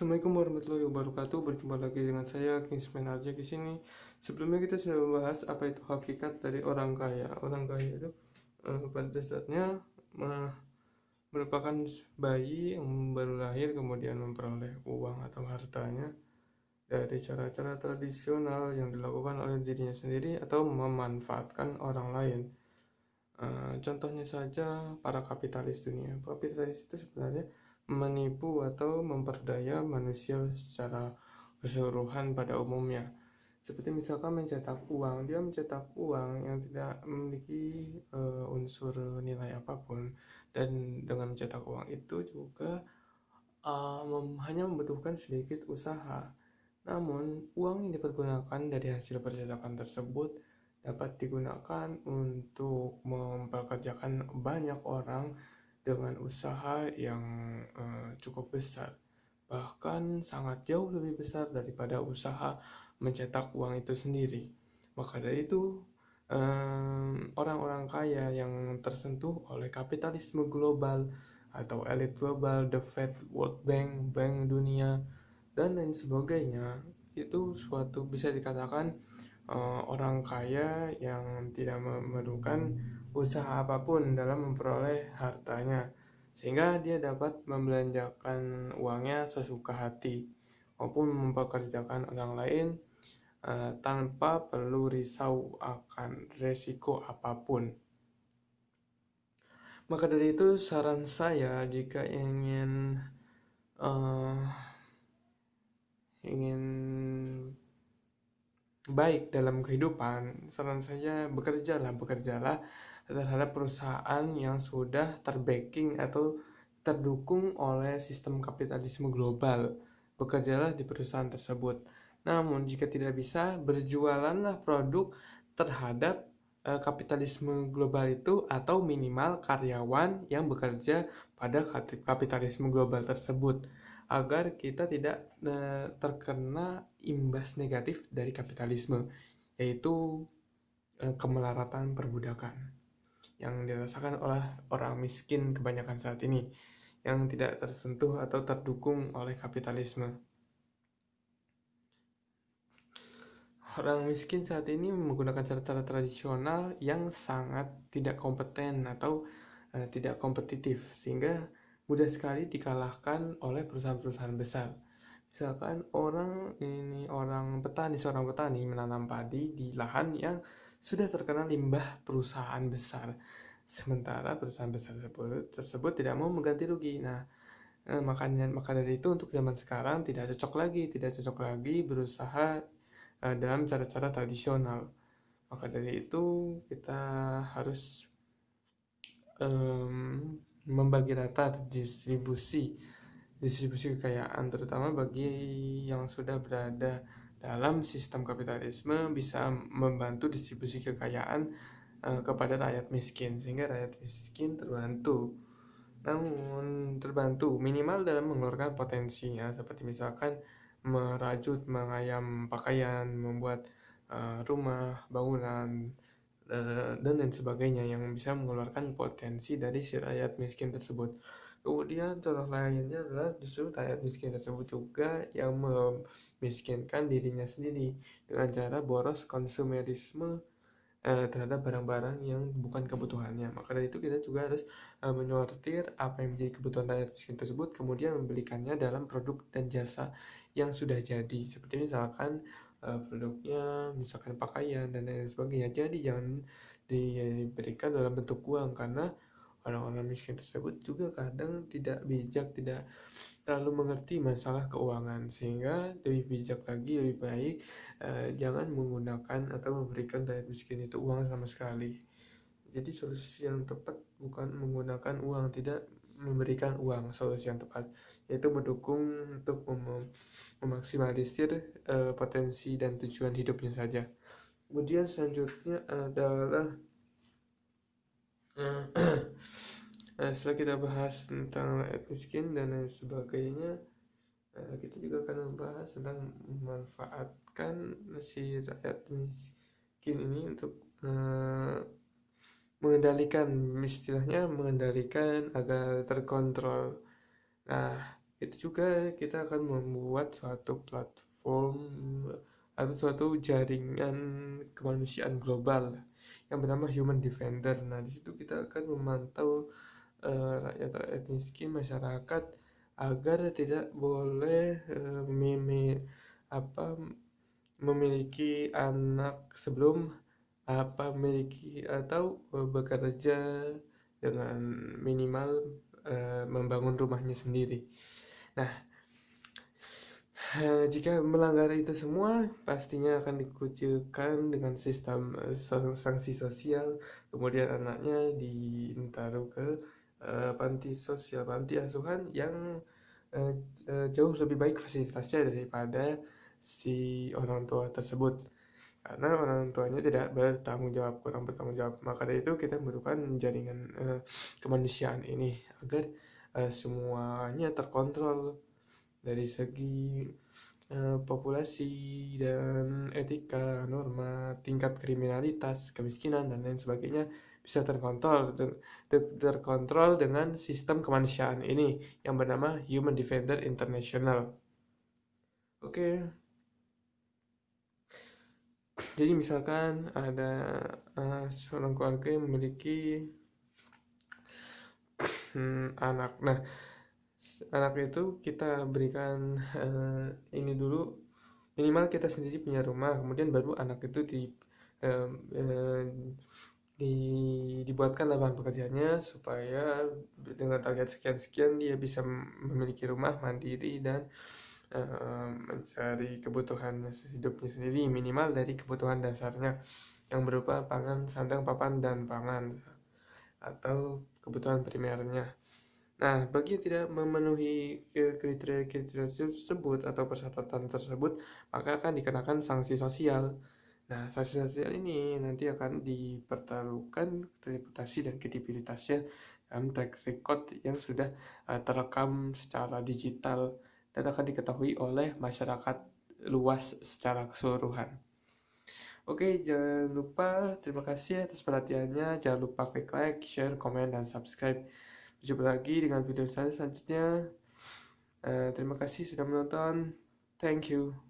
Assalamualaikum warahmatullahi wabarakatuh. Berjumpa lagi dengan saya Kingsman Arja di sini. Sebelumnya kita sudah membahas apa itu hakikat dari orang kaya. Orang kaya itu pada dasarnya eh, merupakan bayi yang baru lahir kemudian memperoleh uang atau hartanya dari cara-cara tradisional yang dilakukan oleh dirinya sendiri atau memanfaatkan orang lain. Contohnya saja para kapitalis dunia. Kapitalis itu sebenarnya menipu atau memperdaya manusia secara keseluruhan pada umumnya. Seperti misalkan mencetak uang, dia mencetak uang yang tidak memiliki unsur nilai apapun, dan dengan mencetak uang itu juga hanya membutuhkan sedikit usaha. Namun, uang yang dipergunakan dari hasil percetakan tersebut dapat digunakan untuk mempekerjakan banyak orang dengan usaha yang cukup besar, bahkan sangat jauh lebih besar daripada usaha mencetak uang itu sendiri. Maka dari itu, orang-orang kaya yang tersentuh oleh kapitalisme global atau elit global, The Fed, World Bank, Bank Dunia, dan lain sebagainya, itu suatu bisa dikatakan orang kaya yang tidak memerlukan usaha apapun dalam memperoleh hartanya, sehingga dia dapat membelanjakan uangnya sesuka hati maupun mempekerjakan orang lain tanpa perlu risau akan resiko apapun. Maka dari itu saran saya, jika uh, ingin baik dalam kehidupan, saran saya bekerjalah terhadap perusahaan yang sudah terbacking atau terdukung oleh sistem kapitalisme global. Bekerjalah di perusahaan tersebut. Namun jika tidak bisa, berjualanlah produk terhadap kapitalisme global itu, atau minimal karyawan yang bekerja pada kapitalisme global tersebut, agar kita tidak terkena imbas negatif dari kapitalisme, yaitu kemelaratan perbudakan yang dirasakan oleh orang miskin kebanyakan saat ini, yang tidak tersentuh atau terdukung oleh kapitalisme. Orang miskin saat ini menggunakan cara-cara tradisional yang sangat tidak kompeten atau tidak kompetitif, sehingga mudah sekali dikalahkan oleh perusahaan-perusahaan besar. Misalkan seorang petani menanam padi di lahan yang sudah terkena limbah perusahaan besar, sementara perusahaan besar tersebut tidak mau mengganti rugi. Maka dari itu, untuk zaman sekarang tidak cocok lagi berusaha dalam cara-cara tradisional. Maka dari itu kita harus membagi rata distribusi kekayaan, terutama bagi yang sudah berada dalam sistem kapitalisme, bisa membantu distribusi kekayaan kepada rakyat miskin, sehingga rakyat miskin terbantu. Namun terbantu minimal dalam mengeluarkan potensinya, seperti misalkan merajut, mengayam pakaian, membuat rumah, bangunan, dan lain sebagainya yang bisa mengeluarkan potensi dari si rakyat miskin tersebut. Kemudian contoh lainnya adalah justru rakyat miskin tersebut juga yang memiskinkan dirinya sendiri dengan cara boros konsumerisme terhadap barang-barang yang bukan kebutuhannya. Maka dari itu kita juga harus menyortir apa yang menjadi kebutuhan rakyat miskin tersebut, kemudian membelikannya dalam produk dan jasa yang sudah jadi, seperti misalkan produknya misalkan pakaian dan lain sebagainya. Jadi jangan diberikan dalam bentuk uang, karena orang-orang miskin tersebut juga kadang tidak bijak, tidak terlalu mengerti masalah keuangan, sehingga lebih bijak lagi, lebih baik jangan menggunakan atau memberikan rakyat miskin itu uang sama sekali. Jadi solusi yang tepat bukan menggunakan uang, tidak memberikan uang. Solusi yang tepat yaitu mendukung untuk memaksimalisir potensi dan tujuan hidupnya saja. Kemudian selanjutnya adalah setelah kita bahas tentang rakyat miskin dan lain sebagainya, kita juga akan membahas tentang memanfaatkan si rakyat miskin ini untuk mengendalikan agar terkontrol. Nah, itu juga kita akan membuat suatu platform atau suatu jaringan kemanusiaan global yang bernama Human Defender. Nah, di situ kita akan memantau rakyat miskin masyarakat agar tidak boleh apa memiliki anak sebelum memiliki atau bekerja dengan minimal membangun rumahnya sendiri. Nah, jika melanggar itu semua, pastinya akan dikucilkan dengan sistem sanksi sosial. Kemudian anaknya ditaruh ke panti sosial, panti asuhan yang jauh lebih baik fasilitasnya daripada si orang tua tersebut. Karena orang tuanya tidak bertanggung jawab, kurang bertanggung jawab. Maka dari itu kita membutuhkan jaringan kemanusiaan ini agar semuanya terkontrol dari segi populasi dan etika, norma, tingkat kriminalitas, kemiskinan dan lain sebagainya bisa terkontrol dengan sistem kemanusiaan ini yang bernama Human Defender International. Oke. Jadi misalkan ada seorang keluarga yang memiliki anak. Nah, anak itu kita berikan ini dulu, minimal kita sendiri punya rumah, kemudian baru anak itu dibuatkan lapangan pekerjaannya supaya dengan target sekian-sekian dia bisa memiliki rumah mandiri dan mencari kebutuhan hidupnya sendiri, minimal dari kebutuhan dasarnya yang berupa pangan, sandang, papan, dan pangan atau kebutuhan primernya. Nah, bagi yang tidak memenuhi kriteria-kriteria tersebut atau persyaratan tersebut, maka akan dikenakan sanksi sosial. Nah, sanksi sosial ini nanti akan dipertaruhkan reputasi dan kredibilitasnya dalam track record yang sudah terekam secara digital dan akan diketahui oleh masyarakat luas secara keseluruhan. Oke, jangan lupa, terima kasih atas perhatiannya. Jangan lupa klik like, share, komen, dan subscribe. Jumpa lagi dengan video saya selanjutnya. Terima kasih sudah menonton. Thank you.